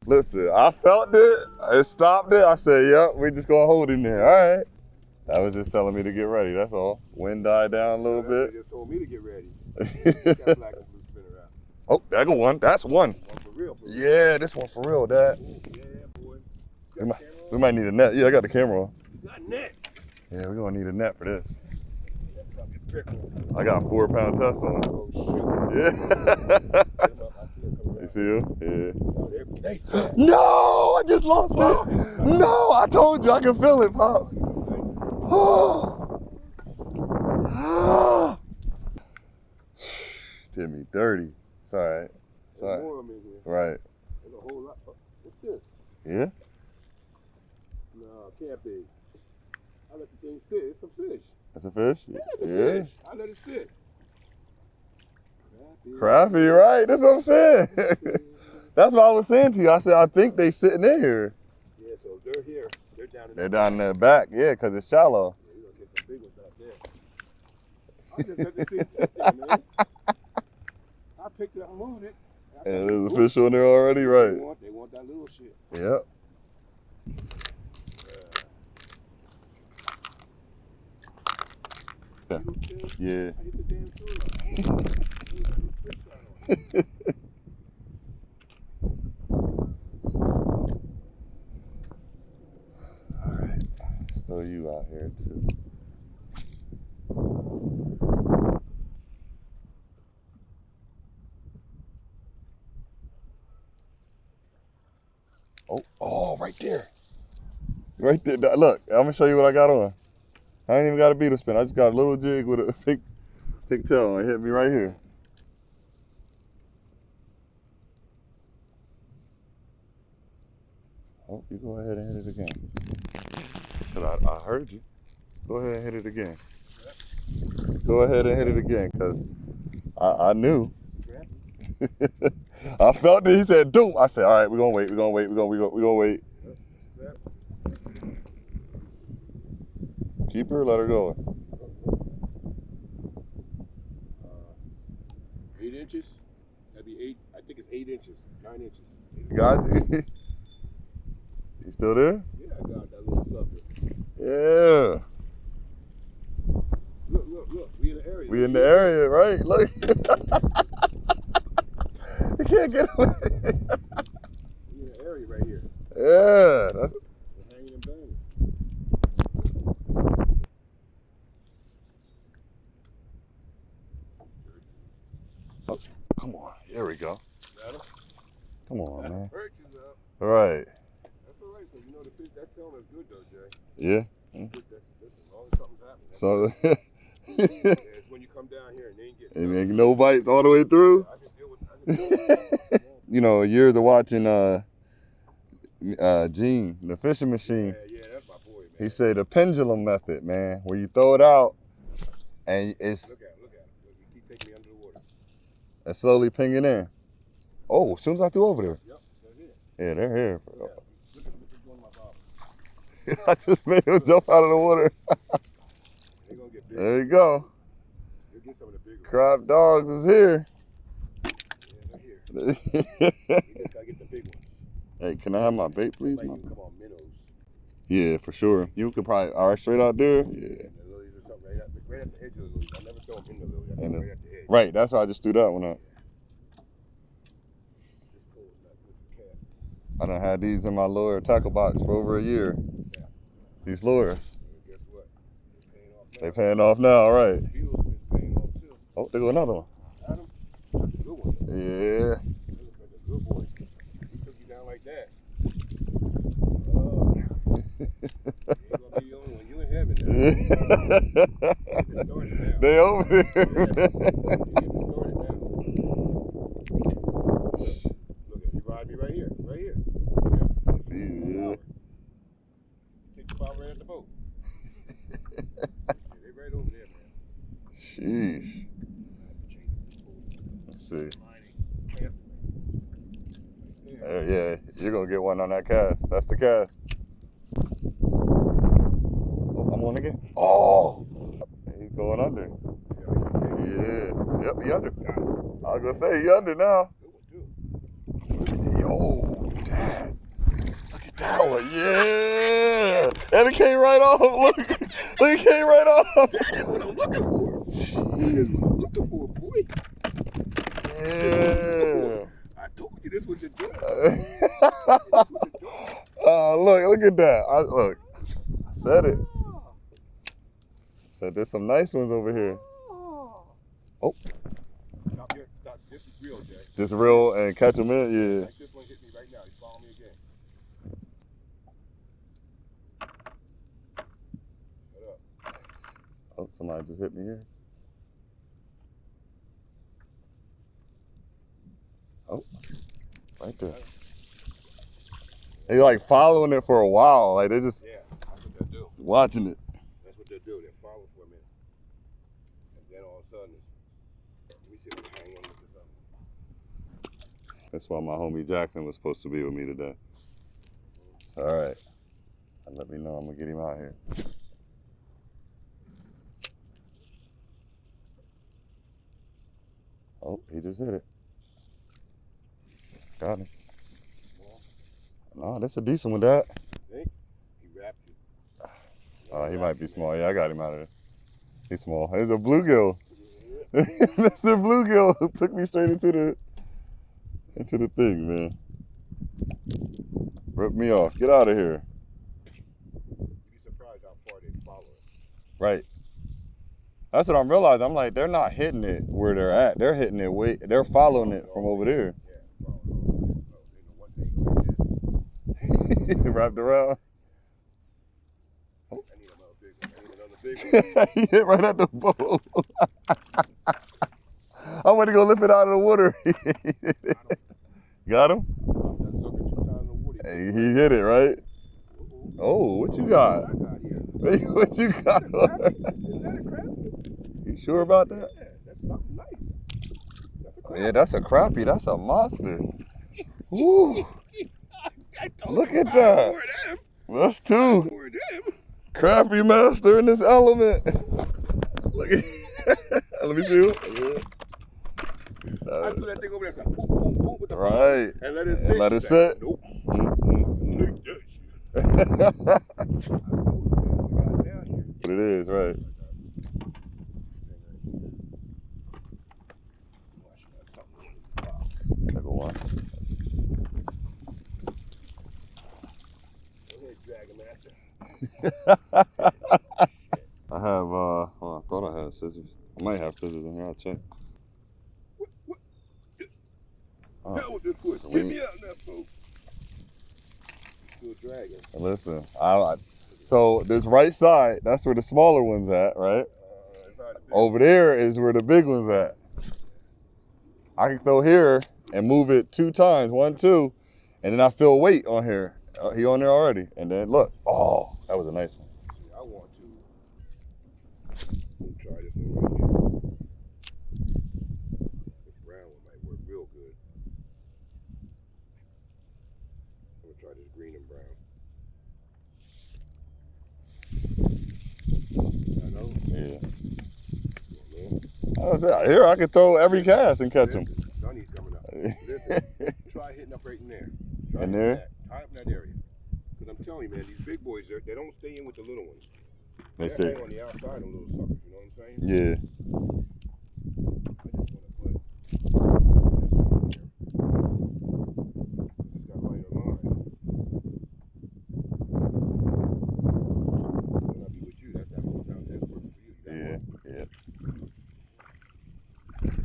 Listen, I felt it. It stopped it. I said, yep, we just gonna hold in there. All right. That was just telling me to get ready. That's all. Wind died down a little bit. They just told me to get ready. Got black and blue spinner out. Oh, there go one. That's one. One for real, for real. Yeah, this one for real, Dad. Ooh, yeah, boy. We might need a net. Yeah, I got the camera on. You got a net. Yeah, we're gonna need a net for this. That's fucking triple. I got 4-pound test on. Oh, shoot. Yeah. You see him? Yeah. No, I just lost it. No, I told you I can feel it, Pops. Did me dirty. It's all right. It's all right. Right. There's a whole lot. What's this? Yeah? No, can't be. I let the thing sit. It's a fish. That's a fish? Yeah, it's a fish. I let it sit. Crappie, right? That's what I'm saying. That's what I was saying to you. I said, I think they sitting in here. Yeah, so they're here. They're down in They're down in the back, yeah, because it's shallow. Yeah, you're going to get some big ones back there. I just let the thing sit there, man. I picked it up and moved it. And there's a fish on there already, right? They want that little shit. Yep. Yeah. All right, let's throw you out here too. Oh, right there. Right there. Look, I'm gonna show you what I got on. I ain't even got a beetle spin. I just got a little jig with a pigtail and it hit me right here. Oh, you go ahead and hit it again. Cause I heard you. Go ahead and hit it again. Go ahead and hit it again, cause I knew. I felt it. He said, "Doom." I said, "All right, we're gonna wait. We're gonna wait. We're gonna wait." Keep her, let her go. 8 inches? That'd be 8. I think it's 8 inches, 9 inches. Got you. You still there? Yeah, I got that little sucker. Yeah. Look. We in the area. We in the area, right? Look. You can't get away. We in the area right here. Yeah. That's... We're hanging and banging. Oh, come on. There we go. Got him? Come on, man. Perches up. All right. That's all right, because you know the fish, that film is good though, Jay. Yeah. That's as long as something's happening. So It's when you come down here and they ain't getting and ain't no bites all the way through. I can deal with You know, years of watching Gene, the fishing machine. Yeah, that's my boy, man. He said the pendulum method, man, where you throw it out and it's Look at him. Look, you keep taking me under the water. and slowly pinging in. Oh, as soon as I threw over there. Yep, they're here. Yeah, they're here. Yeah, look at one of my bobbers. I just made him jump out of the water. They're gonna get big. There you go. You'll get some of the bigger ones. Crab dogs is here. Yeah, they're here. You just gotta get the big ones. Hey, can I have my bait, please? Like you come on minnows. Yeah, for sure. You could probably, all right, straight out there. Yeah. And the lilies or something right at the edge of the lilies. I never throw them in the lilies. I throw And them right at the edge. Right, that's why I just threw that one up. This pole is not good for casting. I done had these in my lure tackle box for over a year. Yeah. These lures. And guess what? They paying off now, all right. The fuel is paying off too. Oh, there go another one. Got him? That's a good one. Yeah. That looks like a good boy. He took you down like that. You ain't gonna be the only one. You in heaven now. Getting started now. They over there. Getting started now. Look at you ride me right here. Right here. Yeah. Take the power right at the boat. They right over there, man. Sheesh. Let's see. Yeah, you're gonna get one on that cast. That's the cast. Oh, I'm on again. Oh, he's going under. Yeah. Yep, he under. I was gonna say he under now. Yo, damn. That one, yeah. And it came right off. Look, it came right off. That is what I'm looking for. That is what I'm looking for, boy. Yeah. I told you this was the door. Look at that. Look, I said it. Said there's some nice ones over here. Oh. Stop here. Stop. This is real, Jay. Just reel and catch them in, yeah. Like this one hit me right now. He's following me again. Shut up. Oh, somebody just hit me here. Oh, right there. They like following it for a while. Like they just that's what they do. Watching it. That's what they do. They follow for a minute. And then all of a sudden let me see if we can hang on with this other. That's why my homie Jackson was supposed to be with me today. It's all right. Let me know. I'm gonna get him out here. Oh, he just hit it. Got him. No, that's a decent one, Dad. Think? He wrapped you. He might be small. Yeah, I got him out of there. He's small. It's a bluegill. Mr. Bluegill took me straight into the thing, man. Ripped me off. Get out of here. You'd be surprised how far they follow it. Right. That's what I'm realizing. I'm like, they're not hitting it where they're at. They're hitting it they're following it from over there. Wrapped around. Oh. I need another big one. He hit right at the boat. I went to go lift it out of the water. Got him? Hey, he hit it, right? Oh, what you got? What you got? Is that a crappie? You sure about that? Yeah, that's something nice. That's a crappie. Yeah, that's a crappie. That's a monster. Woo. Look at that. That's two. Crappie master in this element. Look at let me see you. I threw that thing over there, so boom, boom, boom with the right. And let it sit. Let it sit. Nope. What it is, right? Take a one. I have, I thought I had scissors. I might have scissors in here. I'll check. Hell with this foot. Get me out now, folks. Still dragging. Listen, so this right side, that's where the smaller one's at, right? Over there is where the big one's at. I can throw here and move it 2 times, 1, 2, and then I feel weight on here. He on there already. And then look, oh, that was a nice one. I want to try this one right here. This brown one might work real good. I'm gonna try this green and brown. I know. Yeah. Here I can throw every cast and catch them. Sunny's coming up. Listen, try hitting up right in there. In there? Tie up in that area. Because I'm telling you, man, these big boys, they don't stay in with the little ones. They They're stay on the outside, them little suckers, you know what I'm saying? Yeah. I just want to put this one here. It's got lighter line. When I be with you, that's that one pound that's working for you. Yeah, yeah.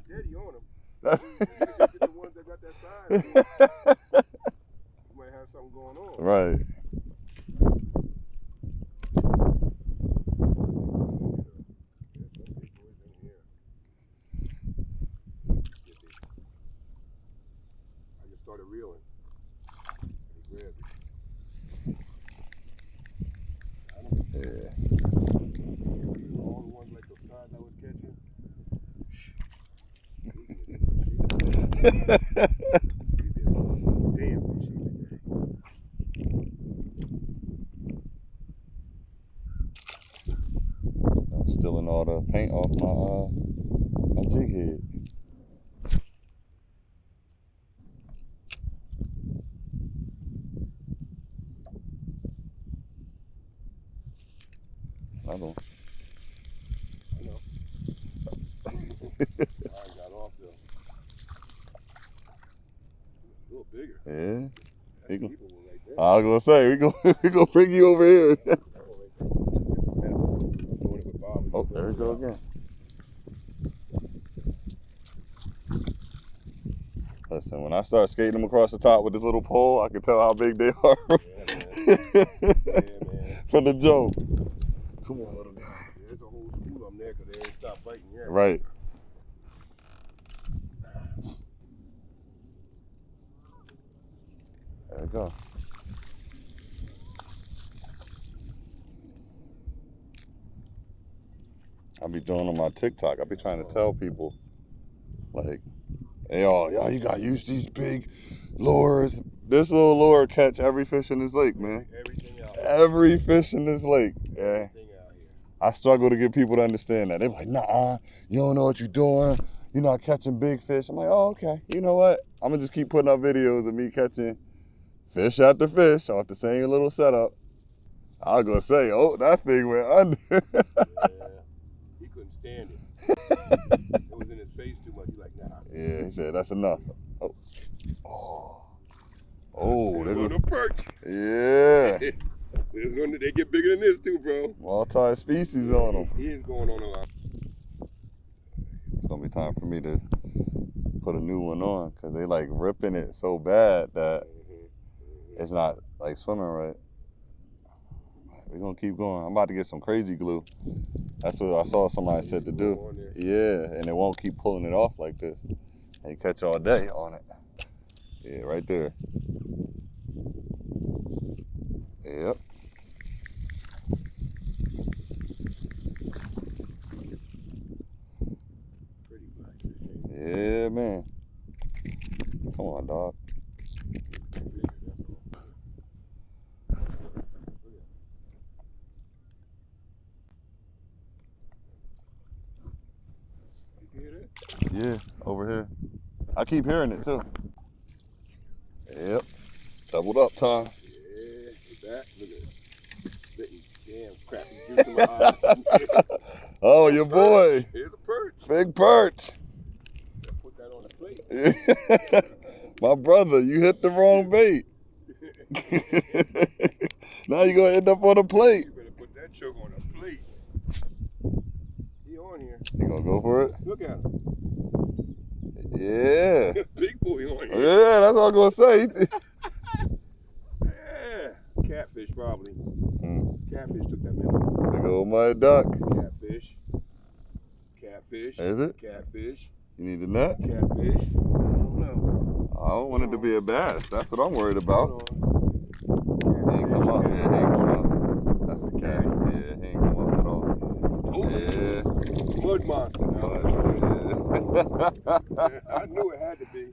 Daddy on them. The ones that got that size. You might have something going on. Right. I just started reeling. He grabbed it. Yeah. All the ones like the size I was catching. Damn good shit today. I'm stealing all the paint off my jig head. Yeah. He go, People will like that. I was gonna say we gonna bring you over here. Doing it with Bob. Oh, there we go again. Listen, when I start skating them across the top with this little pole, I can tell how big they are. Yeah, man. From the jump. Come on, little guy. Yeah, there's a whole school of them there because they ain't stopped fighting yet. Right. There we go. I be doing on my TikTok. I be trying to tell people, like, hey, y'all, you gotta use these big lures. This little lure catch every fish in this lake, man. Everything out here. Every fish in this lake. Yeah. Everything out here. I struggle to get people to understand that. They're like, nah, you don't know what you're doing. You're not catching big fish. I'm like, oh, okay. You know what? I'm gonna just keep putting up videos of me catching fish after fish off the same little setup. I was gonna say, oh, that thing went under. Yeah. He couldn't stand it. It was in his face too much. He's like, nah. Yeah, he said, that's enough. Oh. Oh, They're going to perch. Yeah. They get bigger than this too, bro. Multi-species on them. He is going on a lot. It's gonna be time for me to put a new one on because they like ripping it so bad that it's not like swimming right. We're gonna keep going. I'm about to get some crazy glue. That's what I saw somebody said to do. Yeah, and it won't keep pulling it off like this. And you catch all day on it. Yeah, right there. Yep. Pretty black fish, ain't it? Yeah, man. Come on, dog. You hear that? Yeah, over here. I keep hearing it too. Yep. Doubled up time. Yeah, he's back. Look at it. Spitting damn crappie juice in my eyes. Oh, your boy. Here's a perch. Big perch. Put that on the plate. My brother, you hit the wrong bait. Now you're going to end up on a plate. You better put that choke on a plate. He on here. You going to go for it? Look at him. Yeah. Big boy on here. Yeah, that's what I'm going to say. Yeah. Catfish probably. Catfish took that minute. Big old mud duck. Catfish. Catfish. Is it? Catfish. You need the net? Catfish. I don't know. I don't want it to be a bass. That's what I'm worried about. Hold He ain't come up. Yeah, he ain't come up. That's a cat. Yeah, he ain't come up at all. on. Yeah. Mud monster. Yeah. I knew it had to be.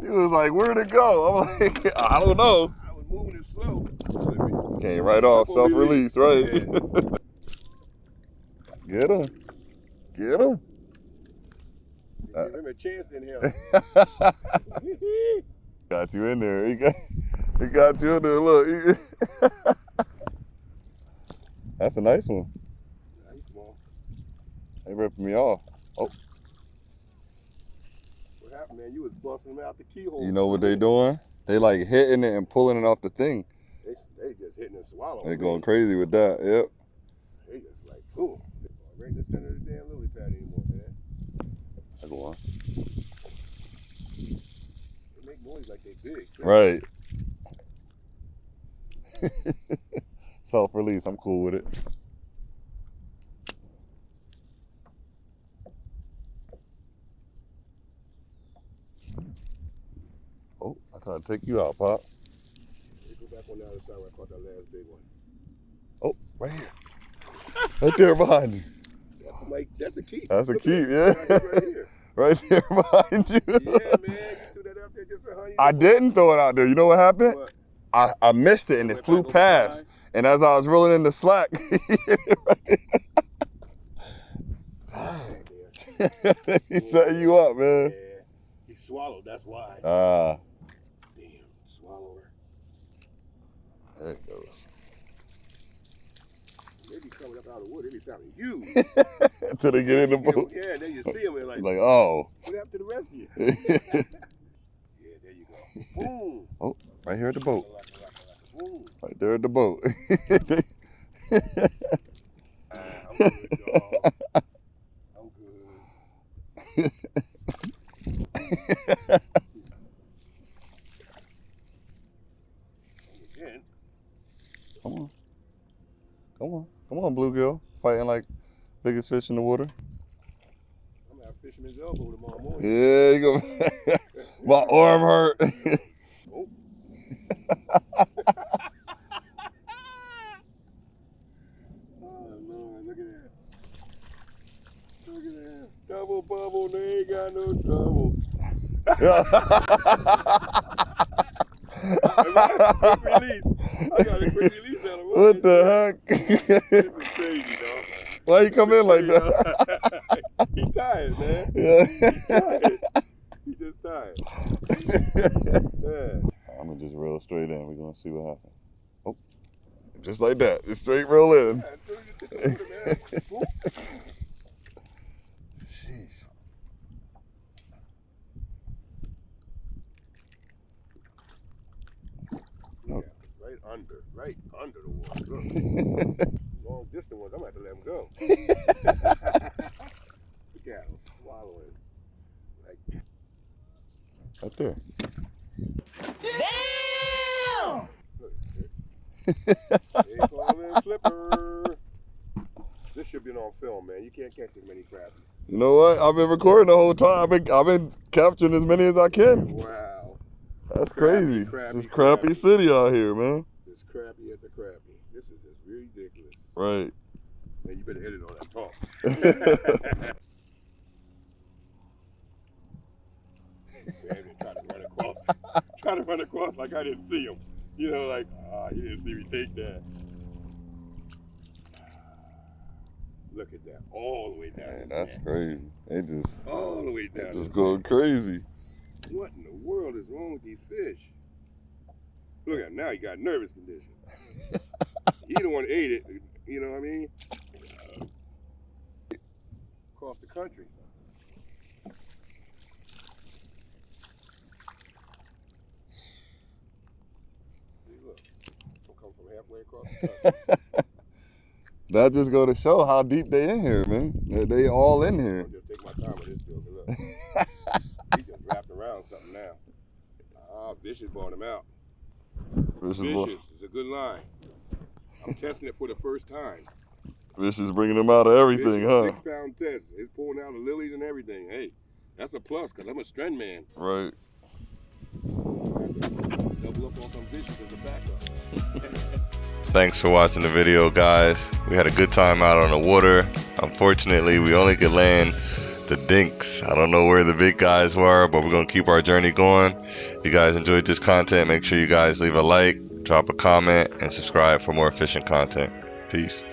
He was like, where'd it go? I'm like, I don't know. I was moving it slow. Came right off, self-release, right? Yeah. Get him. Get him. Give him a chance in here. Got you in there. He got you in there. Look. That's a nice one. Nice small. They ripping me off. Oh. What happened, man? You was busting them out the keyhole. You know what they doing? They like hitting it and pulling it off the thing. They just hitting and swallowing. They going crazy with that. Yep. They just like, boom. Right in the center of the damn lily pad anymore, man. I go on. They make noise like they big. Too. Right. Self-release. I'm cool with it. Oh, I tried to take you out, Pop. They go back on the other side where I caught that last big one. Oh, right here. Right there behind you. That's a keep. That's a Look keep, at yeah. that. Right here. Right there behind you. Yeah, man. You threw that out there just for honey. I didn't throw it out there. You know what happened? What? I missed it and it flew past. And as I was rolling in the slack, he set you up, man. Yeah. He swallowed, that's why. Ah. Damn, swallower. There it goes. They be coming up out of the wood, they be sounding huge. Until they get in the boat. Yeah, then you see them and like, Like, oh. what happened to the rest of you? Yeah, there you go. Boom. Oh, right here at the boat. Boom. Right there at the boat. I'm good, dog. I'm good. Again. Come on. Come on. Come on, bluegill. Fighting like biggest fish in the water. I'm gonna have fisherman's elbow tomorrow morning. Yeah, you go. My arm hurt. Oh. Oh Lord, look at that. Look at that. Double bubble, they ain't got no trouble. Quick release. I got a quick release out of one. What the heck? This is crazy, dog. Why you come in like that? He tired, man. Yeah. He tired. He just tired. Yeah. I'm gonna just reel straight in. We're gonna see what happens. Oh, just like that. Just straight roll in. Yeah, as soon as you hit the water, man. Whoop. Jeez. Yeah, right under the water. Look. Long distance ones, I'm gonna have to let him go. Look at him swallowing. Like, Right there. Damn! they call it flipper. This should be on film, man. You can't catch as many crappies. You know what? I've been recording the whole time. I've been capturing as many as I can. Wow. That's crazy. Crappie, It's Crappie City out here, man. It's Crappie at the Crappie. This is just ridiculous. Right. Man, you better edit all that talk. Man, they try to run across like I didn't see him. You know, like, you didn't see me take that. Look at that, all the way down. Man, that's crazy. It just all the way down. just going crazy. What in the world is wrong with these fish? Look at him, now he got nervous condition. He the one ate it, you know what I mean? Across the country. See, look, I'm coming from halfway across the country. That just go to show how deep they in here, man. They all in here. I'll just take my time with this deal, look. He just wrapped around something now. Vicious brought him out. Vicious is a good line. I'm testing it for the first time. Vicious bringing them out of everything, Vicious, huh? 6-pound test. It's pulling out the lilies and everything. Hey, that's a plus because I'm a strand man. Right. Double up on some Vicious as a backup. Thanks for watching the video, guys. We had a good time out on the water. Unfortunately, we only could land the dinks. I don't know where the big guys were, but we're going to keep our journey going. If you guys enjoyed this content, make sure you guys leave a like, drop a comment, and subscribe for more fishing content. Peace.